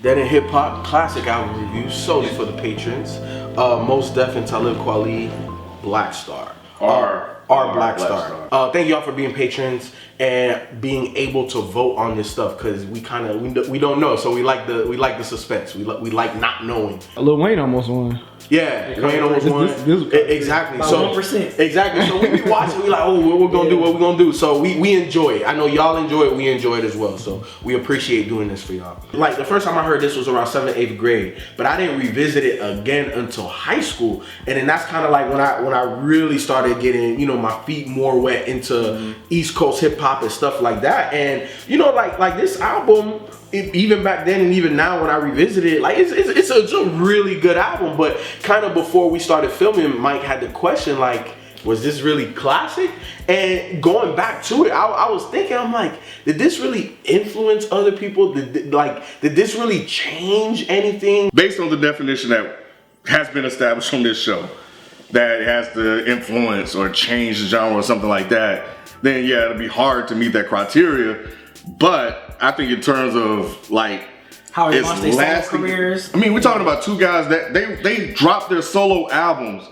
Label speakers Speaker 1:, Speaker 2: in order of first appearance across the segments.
Speaker 1: Dead in Hip Hop classic album review solely for the patrons. Mos Def and Talib Kweli, Black Star. Our Black Star. Thank y'all for being patrons and being able to vote on this stuff, because we don't know, so we like the suspense. We like not knowing.
Speaker 2: Lil Wayne almost won.
Speaker 1: Yeah, Wayne almost won. Exactly.
Speaker 3: So 1%.
Speaker 1: Exactly. So we be watching. We like, oh, what we're gonna do? What we gonna do? So we enjoy it. I know y'all enjoy it. We enjoy it as well. So we appreciate doing this for y'all. Like the first time I heard this was around 7th, 8th grade, but I didn't revisit it again until high school. And then that's kind of like when I really started getting, you know, my feet more wet into East Coast hip hop and stuff like that. And you know, like this album. Even back then and even now when I revisit it, like it's a really good album. But kind of before we started filming, Myke had the question like, was this really classic? And going back to it, I was thinking, I'm like, did this really influence other people? Did this really change anything?
Speaker 4: Based on the definition that has been established on this show, that it has to influence or change the genre or something like that, then yeah, it'll be hard to meet that criteria. But I think in terms of like
Speaker 3: how it launched their solo careers.
Speaker 4: I mean, we're talking about two guys that they dropped their solo albums.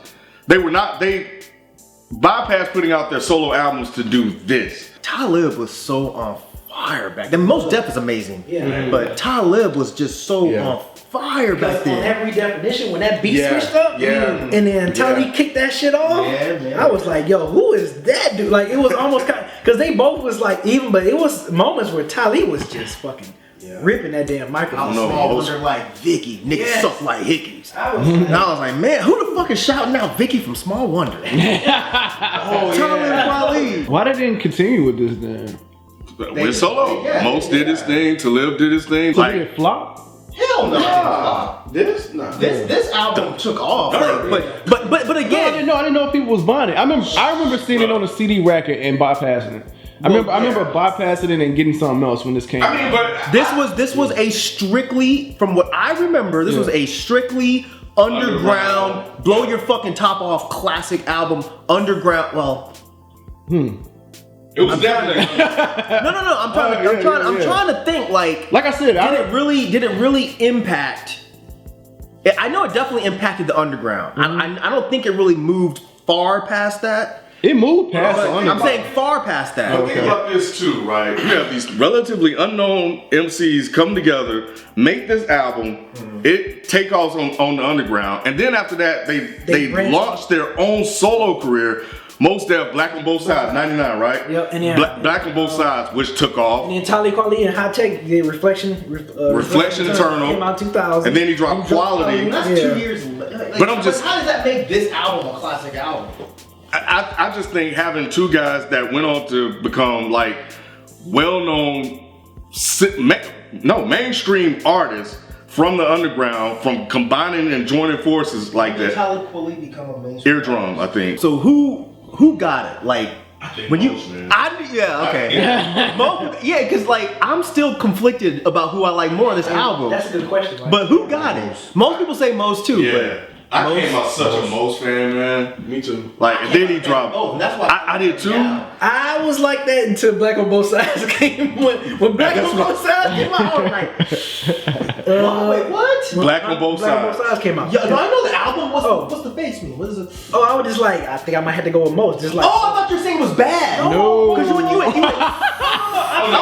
Speaker 4: They bypassed putting out their solo albums to do this.
Speaker 5: Talib was so on fire back then. Mos Def is amazing, but Talib was just so on fire back then.
Speaker 3: On every definition, when that beat switched up, and then Talib kicked that shit off, I was like, yo, who is that dude? Like, it was almost kind of, because they both was like even, but it was moments where Talib was just fucking ripping that damn microphone.
Speaker 5: I was small wonder like Vicky, niggas suck like hickeys. And I was like, man, who the fuck is shouting out Vicky from Small Wonder? Talib Kweli.
Speaker 2: Why they didn't continue with this then?
Speaker 4: Went solo. Mos did his thing. Talib did his thing.
Speaker 2: So
Speaker 4: Like,
Speaker 2: did it flop?
Speaker 5: Hell no. This album took off. Like, but again,
Speaker 2: I didn't know if people was buying it. I remember seeing it on a CD record and bypassing it. I remember bypassing it and getting something else when this came out.
Speaker 4: I mean, but
Speaker 5: this was a strictly, from what I remember, this was a strictly underground, blow your fucking top off classic album. Underground. Well,
Speaker 4: it was definitely
Speaker 5: no. I'm trying to think. Like
Speaker 2: I said,
Speaker 5: did it really impact? I know it definitely impacted the underground. I don't think it really moved far past that.
Speaker 2: It moved past the underground.
Speaker 5: I'm saying far past that.
Speaker 4: Think about this too, right? You have these relatively unknown MCs come together, make this album, it take off on the underground, and then after that, they launched their own solo career. Mos Def, Black on Both Sides, 99, right?
Speaker 3: Yep, and then
Speaker 4: Black on Both Sides, which took off.
Speaker 3: And then Talib Kweli and High Tech did Reflection
Speaker 5: Eternal.
Speaker 3: Came out 2000.
Speaker 4: And then he dropped Quality.
Speaker 5: That's 2 years. Like,
Speaker 4: but I'm just.
Speaker 5: How does that make this album a classic album?
Speaker 4: I just think having two guys that went on to become like well-known, mainstream artists from the underground, from combining and joining forces like that.
Speaker 5: Talib Kweli become a mainstream
Speaker 4: Eardrum, I think.
Speaker 5: So who got it? Like when you, because like I'm still conflicted about who I like more on this album.
Speaker 3: That's a good question. Right?
Speaker 5: But who got it? Most people say Mos too.
Speaker 4: Yeah. I came out such a Mos fan, man.
Speaker 1: Me too.
Speaker 4: Like, and then he dropped.
Speaker 5: Oh, that's why
Speaker 4: I did too.
Speaker 3: I was like that until Black on Both Sides came. When Black on Both Sides came out, I was like,
Speaker 5: wait, what?
Speaker 4: Black on Both
Speaker 3: Black on
Speaker 4: Sides.
Speaker 3: Both Sides came out.
Speaker 5: Yeah, no, I know the album. What's the face mean? What is it?
Speaker 3: Oh, I was just like, I think I might have to go with Mos. Just like,
Speaker 5: I thought you were saying it was bad.
Speaker 3: No.
Speaker 5: Because you I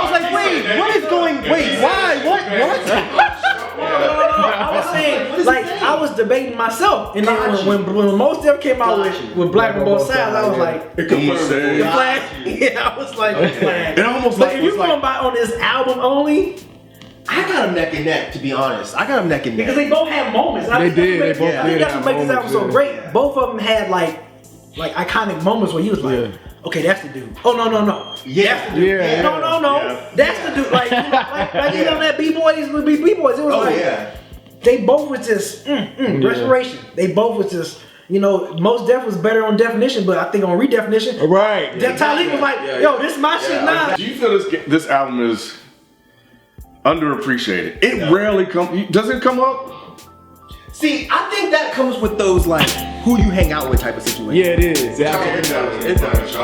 Speaker 5: was like, wait, what is going? Wait, why? What?
Speaker 3: I was saying, like, I was debating myself, and then when Mos Def came out with Black on Both Sides, I was like,
Speaker 4: the
Speaker 3: flag. Yeah, I was like, flag.
Speaker 4: It almost
Speaker 3: but
Speaker 4: like
Speaker 3: if you're going by on this album only,
Speaker 5: I got them neck and neck, to be honest. I got them neck and neck.
Speaker 3: because they both had moments.
Speaker 2: They did. They both
Speaker 3: I think
Speaker 2: did
Speaker 3: that's what makes this album so
Speaker 2: moments,
Speaker 3: great. Both of them had like iconic moments where you was like, okay, that's the dude. Oh no.
Speaker 5: Yeah.
Speaker 3: That's the dude.
Speaker 2: Yeah.
Speaker 3: No.
Speaker 4: Yeah.
Speaker 3: That's the dude. Like you know that B-Boys would be B-Boys. It was they both was just restoration. They both was just, you know, Mos Def was better on definition, but I think on redefinition,
Speaker 2: right?
Speaker 3: Talib was like, yo, this is my shit now.
Speaker 4: Do you feel this album is underappreciated? It rarely comes. Does it come up?
Speaker 5: See, I think that comes with those like who you hang out with type of situation.
Speaker 2: Yeah, it is.
Speaker 1: It does.